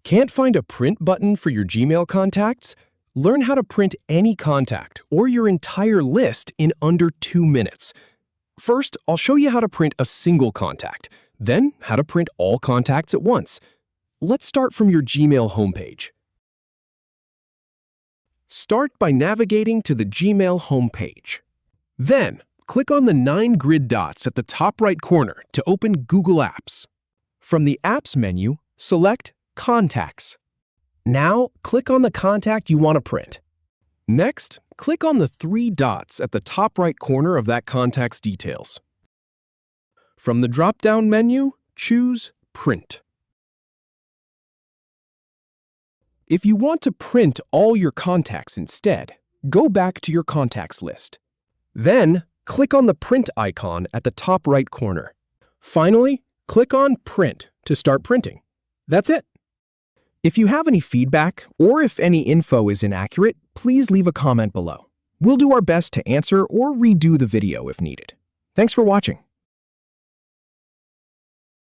Can't find a print button for your Gmail contacts? Learn how to print any contact or your entire list in under 2 minutes. First, I'll show you how to print a single contact, then how to print all contacts at once. Let's start from your Gmail homepage. Start by navigating to the Gmail homepage. Then, click on the 9 grid dots at the top right corner to open Google Apps. From the Apps menu, select Contacts. Now, click on the contact you want to print. Next, click on the 3 dots at the top right corner of that contact's details. From the drop-down menu, choose Print. If you want to print all your contacts instead, go back to your contacts list. Then, click on the print icon at the top right corner. Finally, click on Print to start printing. That's it. If you have any feedback or if any info is inaccurate, please leave a comment below. We'll do our best to answer or redo the video if needed. Thanks for watching.